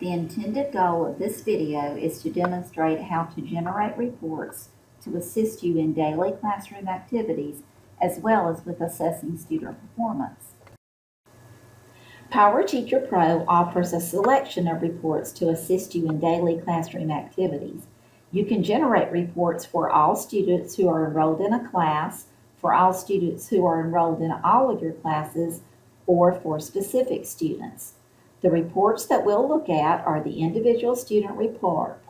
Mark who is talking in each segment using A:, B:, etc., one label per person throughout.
A: The intended goal of this video is to demonstrate how to generate reports to assist you in daily classroom activities as well as with assessing student performance. PowerTeacher Pro offers a selection of reports to assist you in daily classroom activities. You can generate reports for all students who are enrolled in a class, for all students who are enrolled in all of your classes, or for specific students. The reports that we'll look at are the individual student report,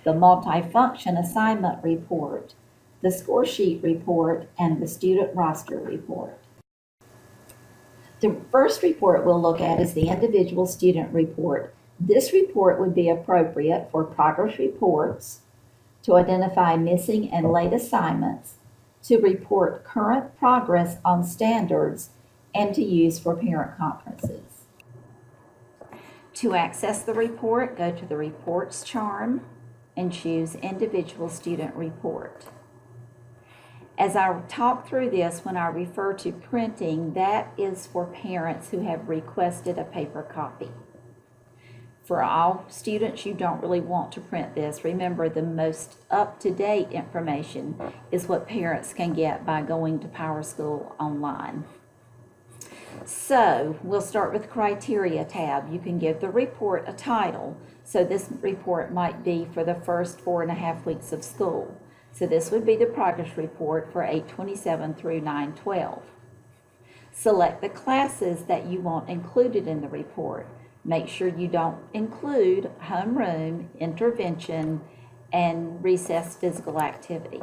A: the multifunction assignment report, the score sheet report, and the student roster report. The first report we'll look at is the individual student report. This report would be appropriate for progress reports, to identify missing and late assignments, to report current progress on standards, and to use for parent conferences. To access the report, go to the Reports charm and choose Individual Student Report. As I talk through this, when I refer to printing, that is for parents who have requested a paper copy. For all students, you don't really want to print this. Remember, the most up-to-date information is what parents can get by going to PowerSchool online. So we'll start with Criteria tab. You can give the report a title. So this report might be for the first 4.5 weeks of school. So this would be the progress report for 8/27 through 9/12. Select the classes that you want included in the report. Make sure you don't include homeroom, intervention, and recess physical activity.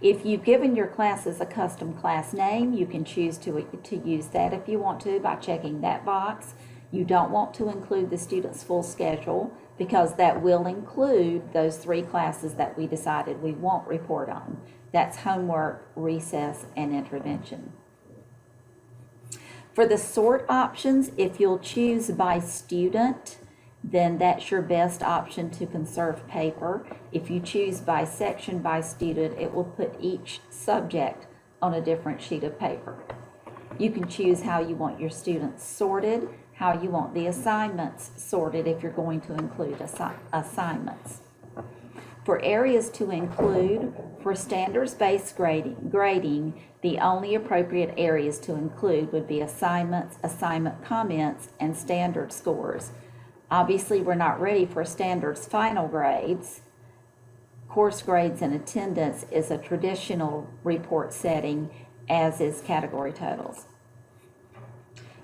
A: If you've given your classes a custom class name, you can choose to use that if you want to by checking that box. You don't want to include the student's full schedule because that will include those 3 classes that we decided we won't report on. That's homework, recess, and intervention. For the sort options, if you'll choose by student, then that's your best option to conserve paper. If you choose by section by student, it will put each subject on a different sheet of paper. You can choose how you want your students sorted, how you want the assignments sorted if you're going to include assignments. For areas to include, for standards-based grading, the only appropriate areas to include would be assignments, assignment comments, and standard scores. Obviously, we're not ready for standards final grades. Course grades and attendance is a traditional report setting, as is category totals.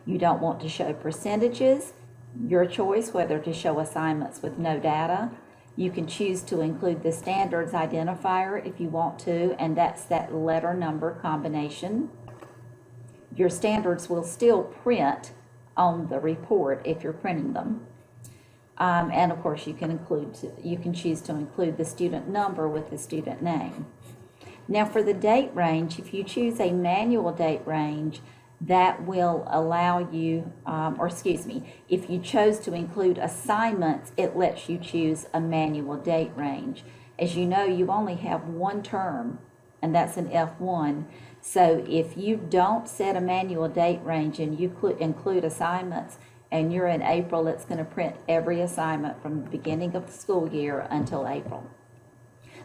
A: You don't want to show percentages. Your choice whether to show assignments with no data. You can choose to include the standards identifier if you want to, and that's that letter number combination. Your standards will still print on the report if you're printing them. And of course you can choose to include the student number with the student name. Now for the date range, if you choose a manual date range, that will allow you, if you chose to include assignments, it lets you choose a manual date range. As you know, you only have one term, and that's an F1. So if you don't set a manual date range and you include assignments, and you're in April, it's going to print every assignment from the beginning of the school year until April.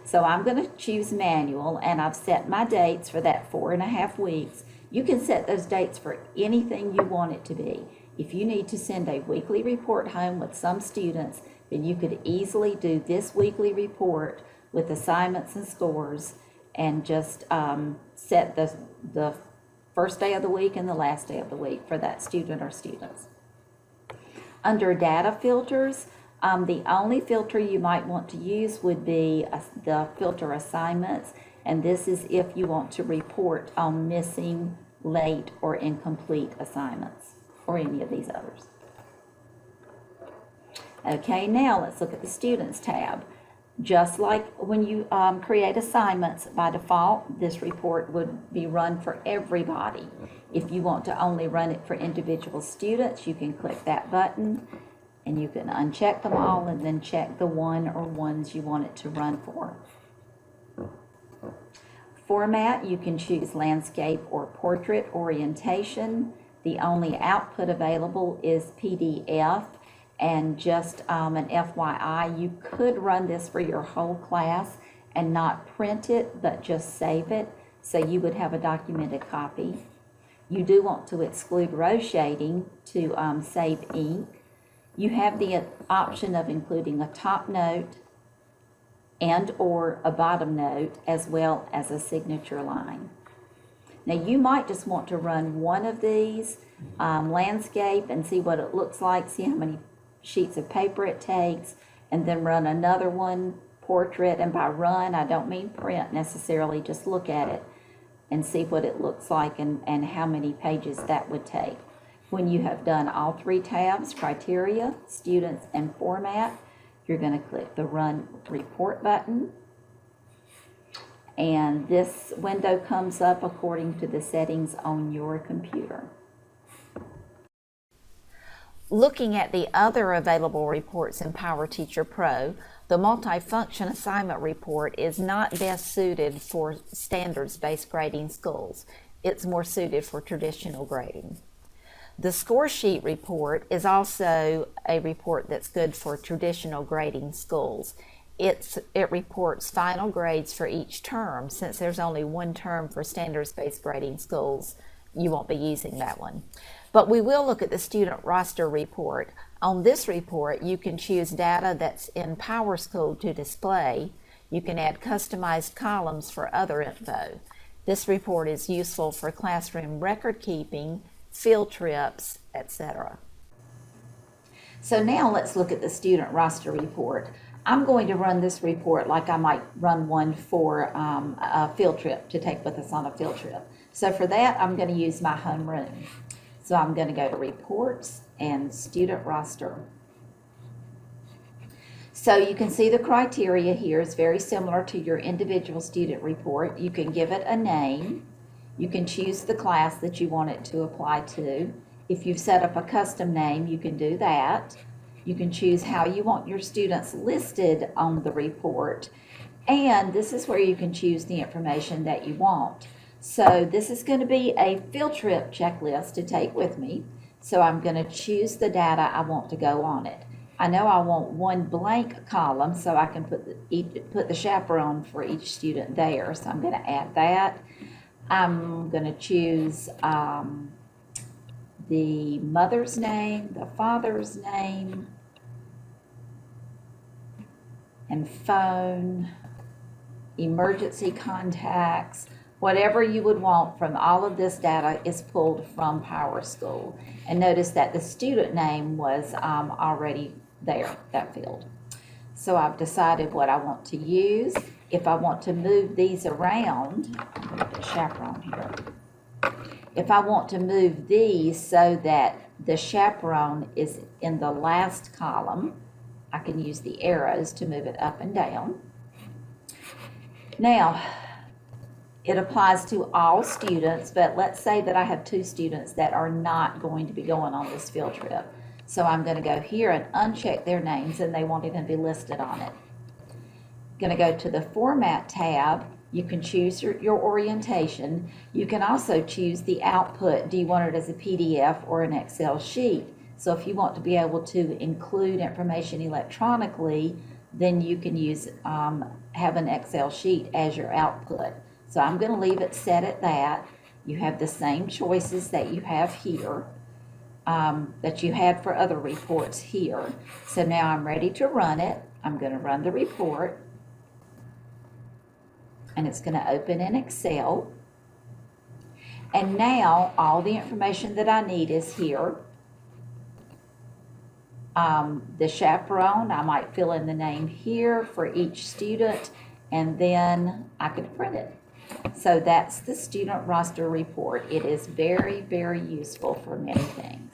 A: So I'm going to choose manual, and I've set my dates for that 4.5 weeks. You can set those dates for anything you want it to be. If you need to send a weekly report home with some students, then you could easily do this weekly report with assignments and scores and just set the first day of the week and the last day of the week for that student or students. Under data filters, the only filter you might want to use would be the filter assignments, and this is if you want to report on missing, late, or incomplete assignments, or any of these others. Okay, now let's look at the Students tab. Just like when you create assignments, by default, this report would be run for everybody. If you want to only run it for individual students, you can click that button and you can uncheck them all and then check the one or ones you want it to run for. Format, you can choose landscape or portrait orientation. The only output available is PDF. And just an FYI, you could run this for your whole class and not print it, but just save it, so you would have a documented copy. You do want to exclude row shading to save ink. You have the option of including a top note and or a bottom note, as well as a signature line. Now you might just want to run one of these, landscape, and see what it looks like, see how many sheets of paper it takes, and then run another one, portrait. And by run, I don't mean print necessarily, just look at it and see what it looks like and how many pages that would take. When you have done all three tabs, criteria, students, and format, you're going to click the Run Report button. And this window comes up according to the settings on your computer. Looking at the other available reports in PowerTeacher Pro, the multifunction assignment report is not best suited for standards-based grading schools. It's more suited for traditional grading. The score sheet report is also a report that's good for traditional grading schools. It reports final grades for each term. Since there's only one term for standards-based grading schools, you won't be using that one. But we will look at the student roster report. On this report, you can choose data that's in PowerSchool to display. You can add customized columns for other info. This report is useful for classroom record keeping, field trips, etc. So now let's look at the student roster report. I'm going to run this report like I might run one for a field trip, to take with us on a field trip. So for that, I'm going to use my homeroom. So I'm going to go to Reports and Student Roster. So you can see the criteria here is very similar to your individual student report. You can give it a name. You can choose the class that you want it to apply to. If you've set up a custom name, you can do that. You can choose how you want your students listed on the report. And this is where you can choose the information that you want. So this is going to be a field trip checklist to take with me. So I'm going to choose the data I want to go on it. I know I want one blank column, so I can put the chaperone for each student there. So I'm going to add that. I'm going to choose the mother's name, the father's name, and phone, emergency contacts. Whatever you would want from all of this data is pulled from PowerSchool. And notice that the student name was already there, that field. So I've decided what I want to use. If I want to move these around, I'll put the chaperone here. If I want to move these so that the chaperone is in the last column, I can use the arrows to move it up and down. Now, it applies to all students, but let's say that I have 2 students that are not going to be going on this field trip. So I'm going to go here and uncheck their names, and they won't even be listed on it. I'm going to go to the Format tab. You can choose your orientation. You can also choose the output. Do you want it as a PDF or an Excel sheet? So if you want to be able to include information electronically, then you can use have an Excel sheet as your output. So I'm going to leave it set at that. You have the same choices that you have here, that you had for other reports here. So now I'm ready to run it. I'm going to run the report, and it's going to open in Excel. And now all the information that I need is here. The chaperone, I might fill in the name here for each student, and then I could print it. So that's the student roster report. It is very, very useful for many things.